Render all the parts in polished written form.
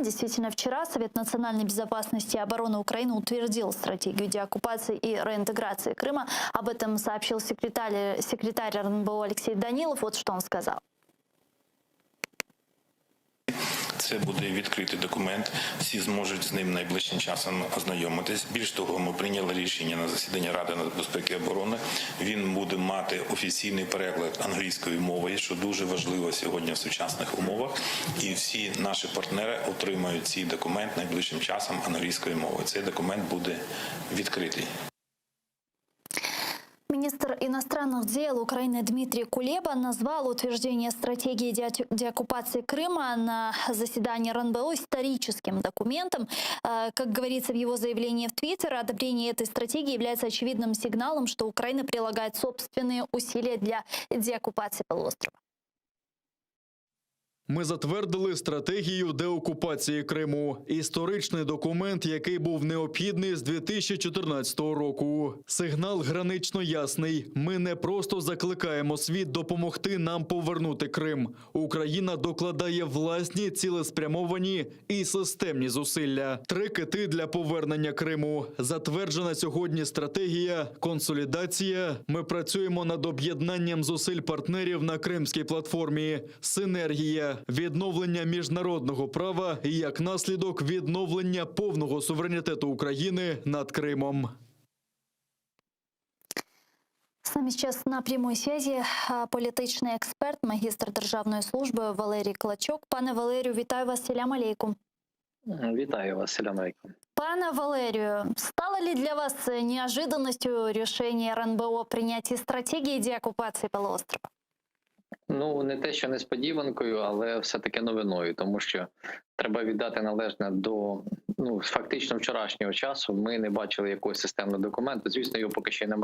Действительно, вчера Совет национальной безопасности и обороны Украины утвердил стратегию деоккупации и реинтеграции Крыма. Об этом сообщил секретарь РНБО Алексей Данилов. Вот что он сказал. Це буде відкритий документ, всі зможуть з ним найближчим часом ознайомитись. Більш того, ми прийняли рішення на засіданні Ради нацбезпеки і оборони. Він буде мати офіційний переклад англійською мовою, що дуже важливо сьогодні в сучасних умовах. І всі наші партнери отримають цей документ найближчим часом англійською мовою. Цей документ буде відкритий. Министр иностранных дел Украины Дмитрий Кулеба назвал утверждение стратегии деоккупации Крыма на заседании РНБО историческим документом. Как говорится в его заявлении в Твиттер, одобрение этой стратегии является очевидным сигналом, что Украина прилагает собственные усилия для деоккупации полуострова. Ми затвердили стратегію деокупації Криму. Історичний документ, який був необхідний з 2014 року. Сигнал гранично ясний. Ми не просто закликаємо світ допомогти нам повернути Крим. Україна докладає власні цілеспрямовані і системні зусилля. 3 кити для повернення Криму. Затверджена сьогодні стратегія, консолідація. Ми працюємо над об'єднанням зусиль партнерів на Кримській платформі. Синергія. Відновлення міжнародного права і, як наслідок, відновлення повного суверенітету України над Кримом. С нами сейчас на прямой связи політичний експерт, магістр державної служби Валерій Клочок. Пане Валерію, вітаю вас, селям алейкум. Вітаю вас, селям алейкум. Пане Валерію, стало ли для вас неожиданностью решение РНБО принятия стратегии деоккупации полуострова? Ну, не те, що несподіванкою, але все-таки новиною, тому що треба віддати належне до, фактично вчорашнього часу. Ми не бачили якогось системного документу. Звісно, його поки ще не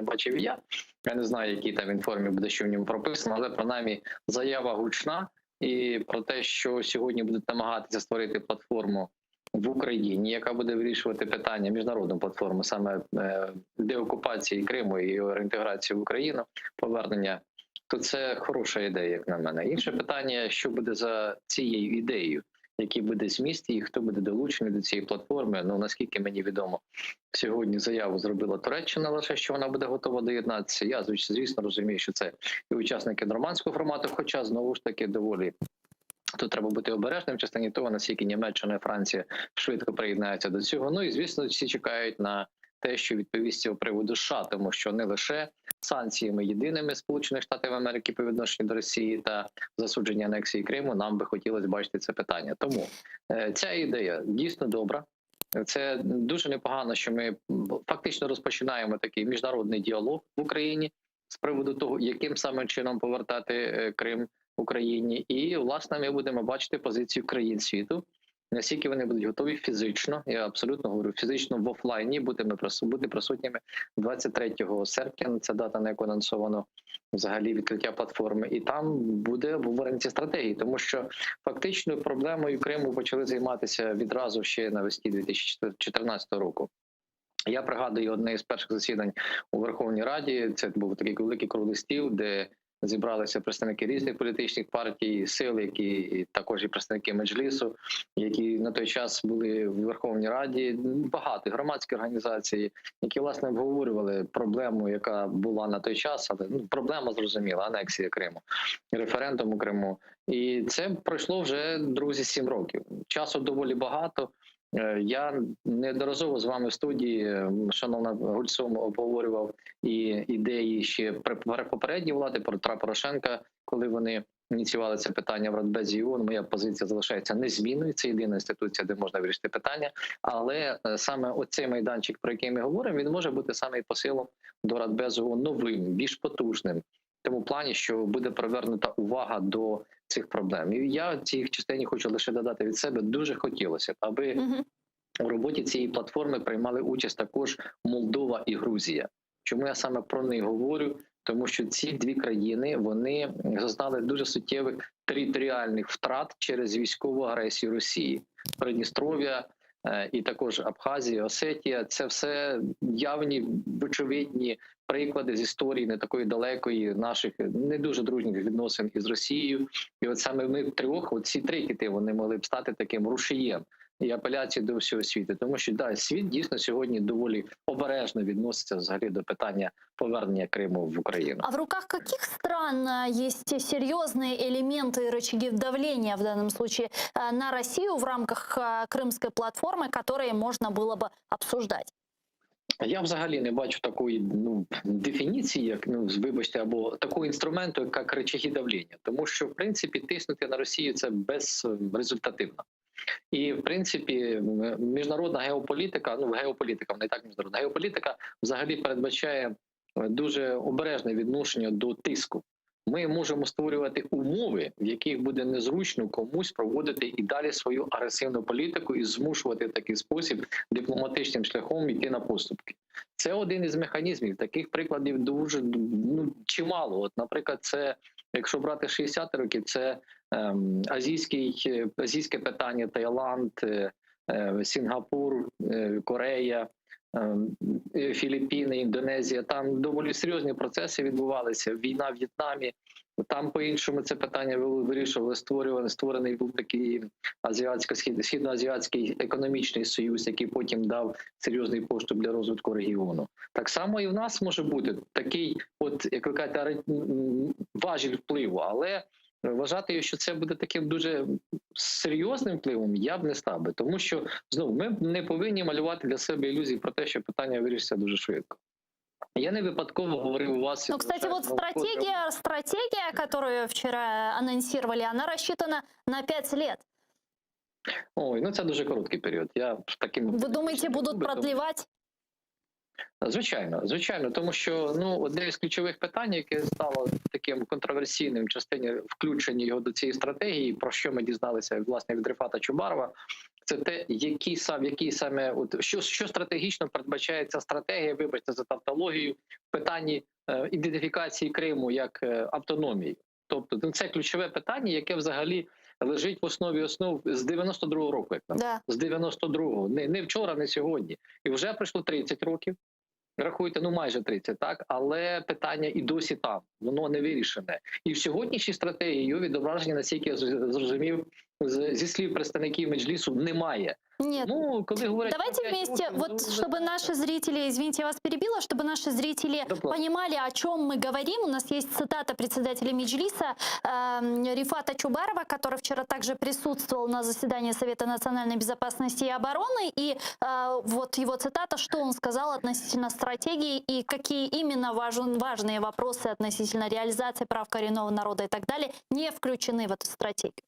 бачив я. Я не знаю, який там він формі буде, що в ньому прописано, але принаймні заява гучна і про те, що сьогодні будуть намагатися створити платформу в Україні, яка буде вирішувати питання, міжнародну платформу, саме деокупації Криму і реінтеграції в Україну, повернення, то це хороша ідея, як на мене. Інше питання, що буде за цією ідеєю, який буде зміст і хто буде долучений до цієї платформи. Ну, наскільки мені відомо, сьогодні заяву зробила Туреччина лише, що вона буде готова доєднатися. Я, звісно, розумію, що це і учасники нормандського формату, хоча, знову ж таки, доволі тут треба бути обережним в частині того, наскільки Німеччина і Франція швидко приєднаються до цього. Ну і, звісно, всі чекають на те, що відповість з цього приводу США, тому що не лише санкціями єдиними Сполучених Штатів Америки по відношенню до Росії та засудження анексії Криму, нам би хотілося бачити це питання. Тому ця ідея дійсно добра. Це дуже непогано, що ми фактично розпочинаємо такий міжнародний діалог в Україні з приводу того, яким саме чином повертати Крим Україні. І, власне, ми будемо бачити позицію країн світу, наскільки вони будуть готові фізично, я абсолютно говорю, фізично в офлайні бути присутніми 23 серпня, це дата, на яку анонсовано взагалі відкриття платформи, і там буде обговорення ці стратегії, тому що фактично проблемою Криму почали займатися відразу ще навесні 2014 року. Я пригадую одне із перших засідань у Верховній Раді, це був такий великий круглий стіл, де зібралися представники різних політичних партій, сил, які також і представники Меджлісу, які на той час були в Верховній Раді, багато громадські організації, які, власне, обговорювали проблему, яка була на той час, але проблема зрозуміла, анексія Криму, референдум у Криму. І це пройшло вже, друзі, 7 років. Часу доволі багато. Я неодноразово з вами в студії, шановна Гульцом, обговорював і ідеї ще попередньої влади, Петра Порошенка, коли вони ініціювали це питання в Радбезі ООН. Моя позиція залишається незмінною, це єдина інституція, де можна вирішити питання, але саме оцей майданчик, про який ми говоримо, він може бути саме і посилом до Радбезу ООН новим, більш потужним. В тому плані, що буде привернута увага до цих проблем. І я в цій частині хочу лише додати від себе, дуже хотілося б, аби у роботі цієї платформи приймали участь також Молдова і Грузія. Чому я саме про них говорю? Тому що ці дві країни, вони зазнали дуже суттєвих територіальних втрат через військову агресію Росії. Придністров'я, і також Абхазія, Осетія – це все явні, очевидні приклади з історії не такої далекої наших не дуже дружніх відносин із Росією. І от саме ми трьох, ці три кити, вони могли б стати таким рушієм і апеляції до всього світу. Тому що да, світ дійсно сьогодні доволі обережно відноситься взагалі до питання повернення Криму в Україну. А в руках каких стран есть серьезные элементы и рычаги давления в данном случае на Россию в рамках Крымской платформы, которые можно было бы обсуждать? Я взагалі не бачу такої дефініції, як вибачте, або такого інструменту, як рычаги давлення, тому що в принципі тиснути на Росію це безрезультативно. І в принципі міжнародна геополітика, геополітика, не так міжнародна геополітика, взагалі передбачає дуже обережне відношення до тиску. Ми можемо створювати умови, в яких буде незручно комусь проводити і далі свою агресивну політику і змушувати в такий спосіб дипломатичним шляхом йти на поступки. Це один із механізмів. Таких прикладів дуже чимало. От, наприклад, це, якщо брати 60-ті роки, це азійське питання, Таїланд, Сінгапур, Корея, Філіппіни, Індонезія. Там доволі серйозні процеси відбувалися. Війна в В'єтнамі. Там по-іншому це питання вирішували. Створений був такий Східноазіатський економічний союз, який потім дав серйозний поштовх для розвитку регіону. Так само і в нас може бути такий, от як ви кажете, важіль впливу, але вважати, що це буде таким дуже серйозним впливом, я б не став би. Тому що, знову, ми не повинні малювати для себе ілюзії про те, що питання вирішиться дуже швидко. Я не випадково говорив у вас... Кстати, вот стратегия, которую вчера анонсировали, она рассчитана на 5 лет. Ой, це дуже короткий період. Ви думаєте, будуть продлівати? Звичайно, тому що одне з ключових питань, яке стало таким контроверсійним в частині включення його до цієї стратегії, про що ми дізналися власне від Рифата Чубарова, це те, що стратегічно передбачає ця стратегія, вибачте за тавтологію, в питанні ідентифікації Криму як автономії. Тобто це ключове питання, яке взагалі лежить в основі основ з 92-го року, як нам. З 92-го, не вчора, не сьогодні. І вже пройшло 30 років. Рахуйте, майже 30, так? Але питання і досі там, воно не вирішене. І в сьогоднішній стратегії його відображення, наскільки я зрозумів, зі слів представників Меджлісу, немає. Нет. Давайте вместе, чтобы наши зрители, извините, я вас перебила, чтобы наши зрители понимали, о чем мы говорим. У нас есть цитата председателя Меджлиса Рифата Чубарова, который вчера также присутствовал на заседании Совета национальной безопасности и обороны. И вот его цитата, что он сказал относительно стратегии и какие именно важные вопросы относительно реализации прав коренного народа и так далее не включены в эту стратегию.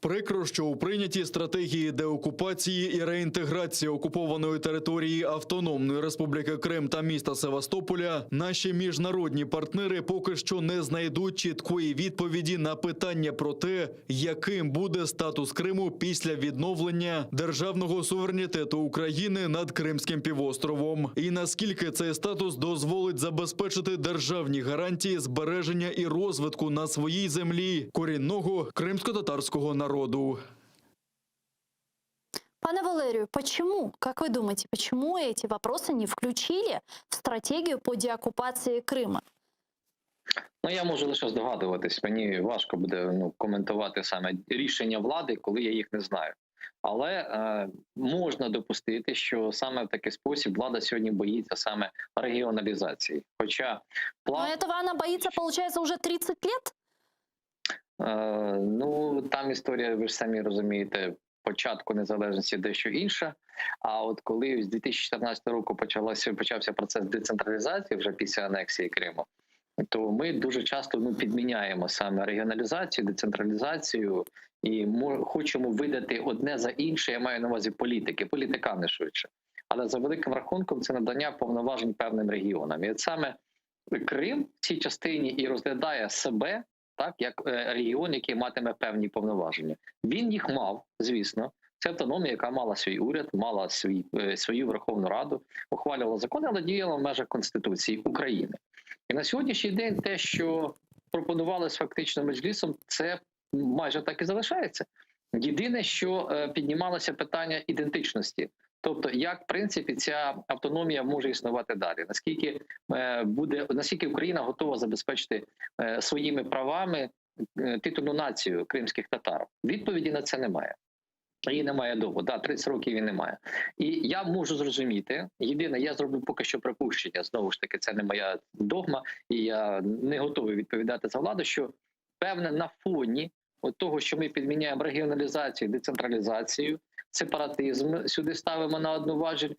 Прикро, що у прийнятій стратегії деокупації і реінтеграції окупованої території Автономної Республіки Крим та міста Севастополя наші міжнародні партнери поки що не знайдуть чіткої відповіді на питання про те, яким буде статус Криму після відновлення державного суверенітету України над Кримським півостровом. І наскільки цей статус дозволить забезпечити державні гарантії збереження і розвитку на своїй землі корінного кримсько-татарського народу. Пане Валерію, почему, как вы думаете, почему эти вопросы не включили в стратегию по деоккупации Крыма? Я можу лише здогадуватись. Мені важко буде коментувати саме рішення влади, коли я їх не знаю. Але можна допустити, що саме в такий спосіб влада сьогодні боїться саме регіоналізації. Хоча план... Но этого она боится, получается, уже 30 лет? Там історія, ви ж самі розумієте, початку незалежності дещо інша. А от коли з 2014 року почався процес децентралізації вже після анексії Криму, то ми дуже часто підміняємо саме регіоналізацію, децентралізацію і хочемо видати одне за інше, я маю на увазі політикани швидше. Але за великим рахунком це надання повноважень певним регіонам. І от саме Крим в цій частині і розглядає себе так, як регіон, який матиме певні повноваження. Він їх мав, звісно. Це автономія, яка мала свій уряд, мала свою Верховну Раду, ухвалювала закони, але діяла в межах Конституції України. І на сьогоднішній день те, що пропонувалось фактично Меджлісом, це майже так і залишається. Єдине, що піднімалося питання ідентичності. Тобто, як в принципі ця автономія може існувати далі? Наскільки Україна готова забезпечити своїми правами титульну націю кримських татар? Відповіді на це немає. Її немає довго, 30 років її немає. І я можу зрозуміти, єдине, я зроблю поки що припущення, знову ж таки, це не моя догма, і я не готовий відповідати за владу, що певне на фоні того, що ми підміняємо регіоналізацію, децентралізацію, сепаратизм сюди ставимо на одну важіль,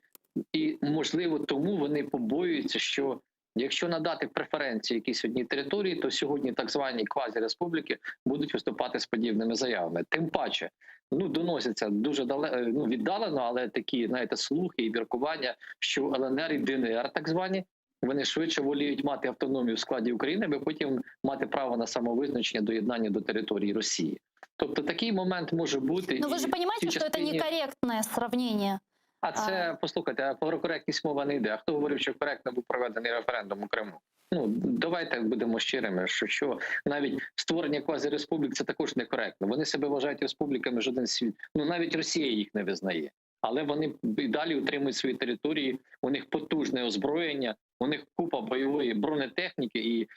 і, можливо, тому вони побоюються, що якщо надати преференції якійсь одній території, то сьогодні так звані квазі-республіки будуть виступати з подібними заявами. Тим паче, доносяться дуже віддалено, але такі, знаєте, слухи і міркування, що ЛНР і ДНР, так звані, вони швидше воліють мати автономію в складі України, аби потім мати право на самовизначення, доєднання до території Росії. Тобто такий момент може бути. Но вы же понимаете, что это некорректное сравнение. А це, послухайте, про коректність мова не йде. А хто говорив, що коректно був проведений референдум у Криму? Давайте будемо щирими, що навіть створення квазіреспублік – це також некоректно. Вони себе вважають республіками жоден світ. Навіть Росія їх не визнає. Але вони і далі утримують свої території, у них потужне озброєння, у них купа бойової бронетехніки, і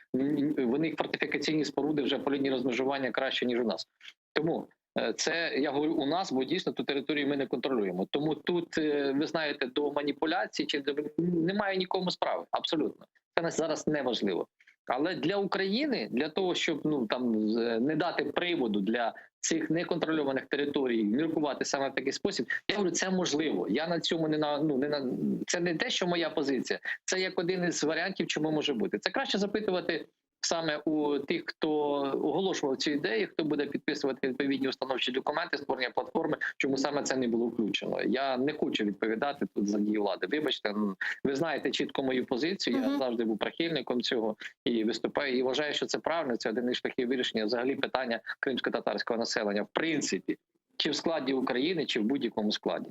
у них фортифікаційні споруди вже по лінії розмежування краще, ніж у нас. Тому це, я говорю, у нас, бо дійсно ту територію ми не контролюємо. Тому тут, ви знаєте, до маніпуляцій немає нікому справи, абсолютно. Це нас зараз не важливо. Але для України, для того, щоб не дати приводу для цих неконтрольованих територій міркувати саме в такий спосіб, я говорю, це можливо. Я на цьому це не те, що моя позиція. Це як один із варіантів, чому може бути. Це краще запитувати саме у тих, хто оголошував ці ідеї, хто буде підписувати відповідні установчі документи, створення платформи, чому саме це не було включено. Я не хочу відповідати тут за дії влади. Вибачте, ви знаєте чітко мою позицію, я завжди був прихильником цього і виступаю, і вважаю, що це правильно, це один із шляхів вирішення взагалі питання кримсько-татарського населення, в принципі, чи в складі України, чи в будь-якому складі.